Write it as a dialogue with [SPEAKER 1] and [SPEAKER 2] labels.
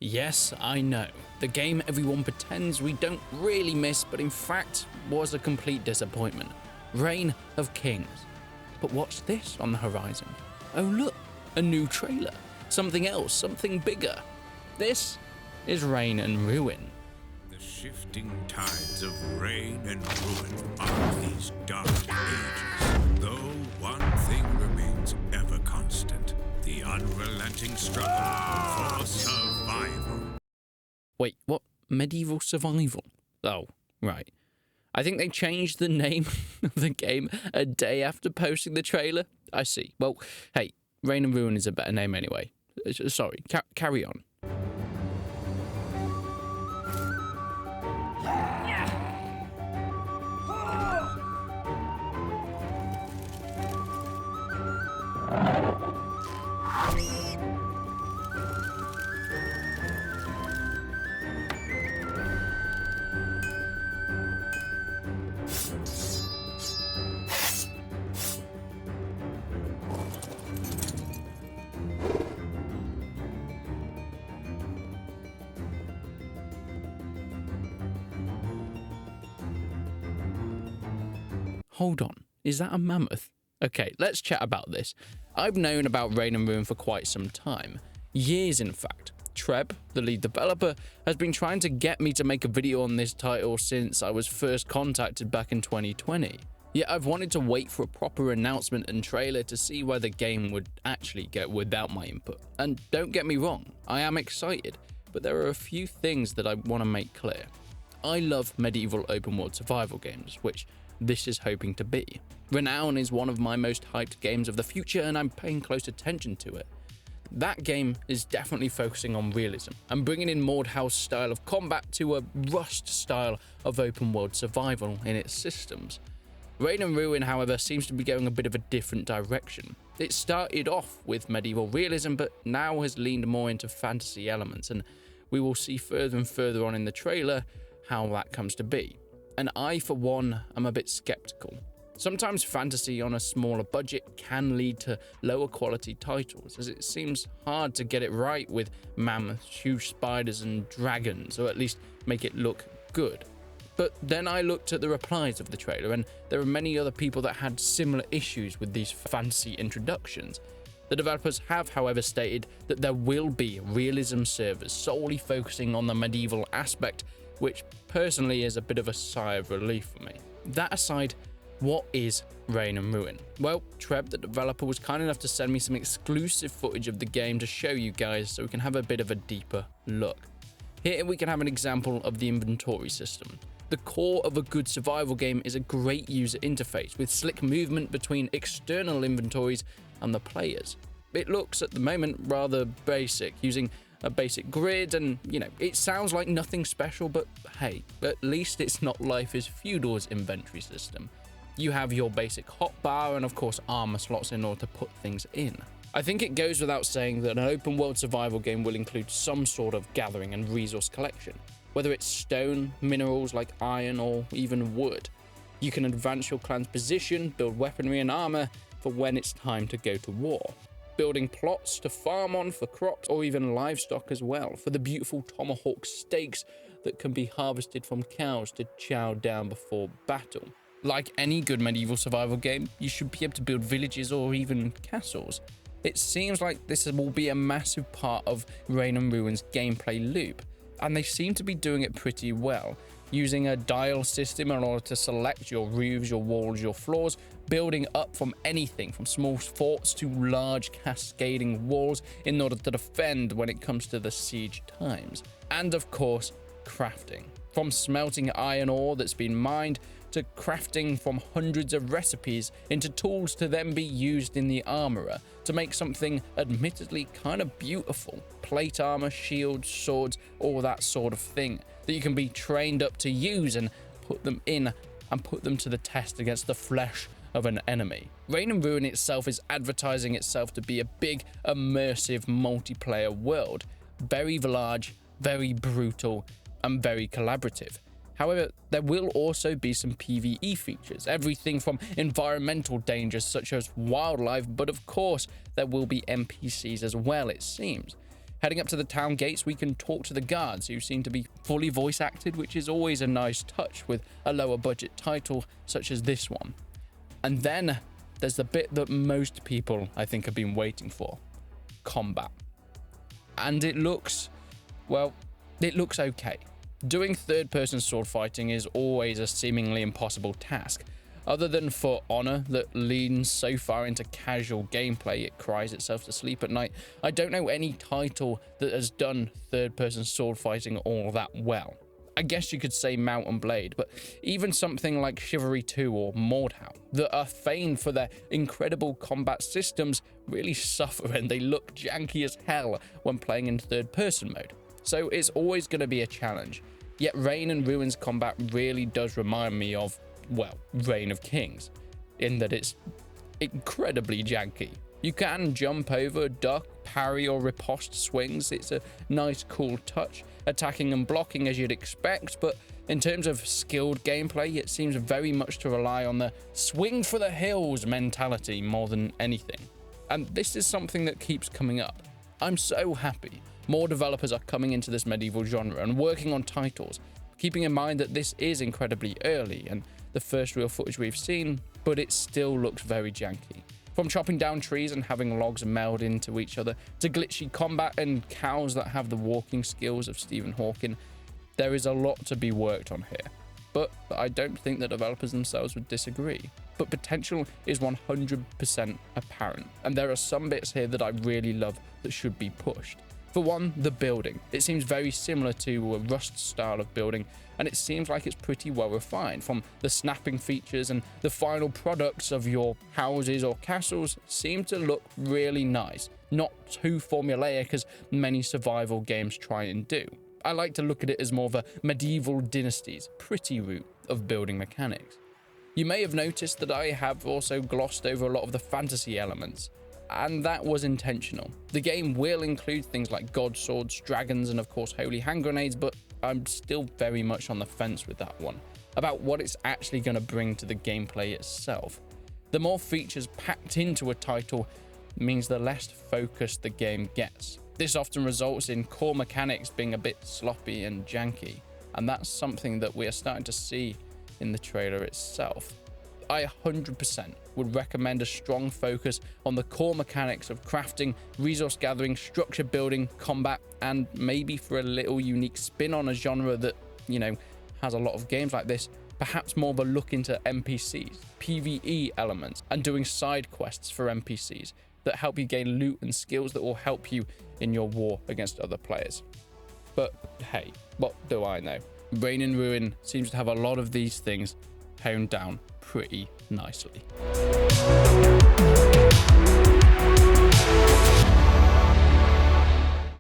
[SPEAKER 1] Yes, I know. The game everyone pretends we don't really miss, but in fact was a complete disappointment. Reign of Kings. But what's this on the horizon? Oh look, a new trailer. Something else, something bigger. This is Reign and Ruin.
[SPEAKER 2] The shifting tides of rain and ruin are these dark ages. Though one thing remains ever constant, the unrelenting struggle for survival.
[SPEAKER 1] Wait, what? Medieval survival? Oh, right. I think they changed the name of the game a day after posting the trailer. I see. Well, hey, Reign and Ruin is a better name anyway. Sorry, carry on. Hold on, is that a mammoth? Okay, let's chat about this. I've known about Reign and Ruin for quite some time. Years, in fact. Treb, the lead developer, has been trying to get me to make a video on this title since I was first contacted back in 2020. Yet I've wanted to wait for a proper announcement and trailer to see where the game would actually go without my input. And don't get me wrong, I am excited, but there are a few things that I want to make clear. I love medieval open world survival games, which this is hoping to be. Renown is one of my most hyped games of the future, and I'm paying close attention to it. That game is definitely focusing on realism and bringing in Mordhaus style of combat to a Rust style of open world survival in its systems. Reign and Ruin, however, seems to be going a bit of a different direction. It started off with medieval realism, but now has leaned more into fantasy elements, and we will see further and further on in the trailer how that comes to be. And I, for one, am a bit skeptical. Sometimes fantasy on a smaller budget can lead to lower quality titles, as it seems hard to get it right with mammoths, huge spiders and dragons, or at least make it look good. But then I looked at the replies of the trailer, and there are many other people that had similar issues with these fantasy introductions. The developers have, however, stated that there will be realism servers solely focusing on the medieval aspect, which personally is a bit of a sigh of relief for me. That aside, what is Reign and Ruin? Well, Treb, the developer, was kind enough to send me some exclusive footage of the game to show you guys so we can have a bit of a deeper look. Here we can have an example of the inventory system. The core of a good survival game is a great user interface with slick movement between external inventories and the players. It looks at the moment rather basic, using a basic grid, and it sounds like nothing special, but hey, at least it's not Life is Feudal's inventory system. You have your basic hotbar and of course armor slots in order to put things in. I think it goes without saying that an open world survival game will include some sort of gathering and resource collection, whether it's stone, minerals like iron, or even wood. You can advance your clan's position, build weaponry and armor for when it's time to go to war. Building plots to farm on for crops or even livestock as well, for the beautiful tomahawk steaks that can be harvested from cows to chow down before battle. Like any good medieval survival game, you should be able to build villages or even castles. It seems like this will be a massive part of Reign and Ruin's gameplay loop, and they seem to be doing it pretty well, using a dial system in order to select your roofs, your walls, your floors, building up from anything from small forts to large cascading walls in order to defend when it comes to the siege times. And of course, crafting. From smelting iron ore that's been mined to crafting from hundreds of recipes into tools to then be used in the armorer to make something admittedly kind of beautiful. Plate armor, shields, swords, all that sort of thing that you can be trained up to use and put them in and put them to the test against the flesh of an enemy. Reign and Ruin itself is advertising itself to be a big, immersive multiplayer world. Very large, very brutal, and very collaborative. However, there will also be some PvE features, everything from environmental dangers such as wildlife, but of course there will be NPCs as well, it seems. Heading up to the town gates, we can talk to the guards, who seem to be fully voice acted, which is always a nice touch with a lower budget title such as this one. And then there's the bit that most people, I think, have been waiting for: combat. And it looks okay. Doing third-person sword fighting is always a seemingly impossible task. Other than For Honor, that leans so far into casual gameplay it cries itself to sleep at night, I don't know any title that has done third-person sword fighting all that well. I guess you could say Mount and Blade, but even something like Chivalry 2 or Mordhau, that are famed for their incredible combat systems, really suffer and they look janky as hell when playing in third-person mode. So it's always going to be a challenge. Yet Reign and Ruin's combat really does remind me of, well, Reign of Kings, in that it's incredibly janky. You can jump over, duck, parry or riposte swings. It's a nice, cool touch, attacking and blocking as you'd expect, but in terms of skilled gameplay, it seems very much to rely on the swing for the hills mentality more than anything. And this is something that keeps coming up. I'm so happy more developers are coming into this medieval genre and working on titles, keeping in mind that this is incredibly early and the first real footage we've seen, but it still looks very janky. From chopping down trees and having logs meld into each other, to glitchy combat and cows that have the walking skills of Stephen Hawking, there is a lot to be worked on here. But I don't think the developers themselves would disagree. But potential is 100% apparent, and there are some bits here that I really love that should be pushed. For one, the building. It seems very similar to a Rust style of building, and it seems like it's pretty well refined. From the snapping features and the final products of your houses or castles seem to look really nice, not too formulaic as many survival games try and do. I like to look at it as more of a medieval dynasties, pretty route of building mechanics. You may have noticed that I have also glossed over a lot of the fantasy elements, and that was intentional. The game will include things like god swords, dragons, and of course holy hand grenades, but I'm still very much on the fence with that one, about what it's actually going to bring to the gameplay itself. The more features packed into a title means the less focused the game gets. This often results in core mechanics being a bit sloppy and janky, and that's something that we are starting to see in the trailer itself. I 100% would recommend a strong focus on the core mechanics of crafting, resource gathering, structure building, combat, and maybe for a little unique spin on a genre that, has a lot of games like this, perhaps more of a look into NPCs, PvE elements, and doing side quests for NPCs that help you gain loot and skills that will help you in your war against other players. But hey, what do I know? Reign and Ruin seems to have a lot of these things honed down pretty nicely.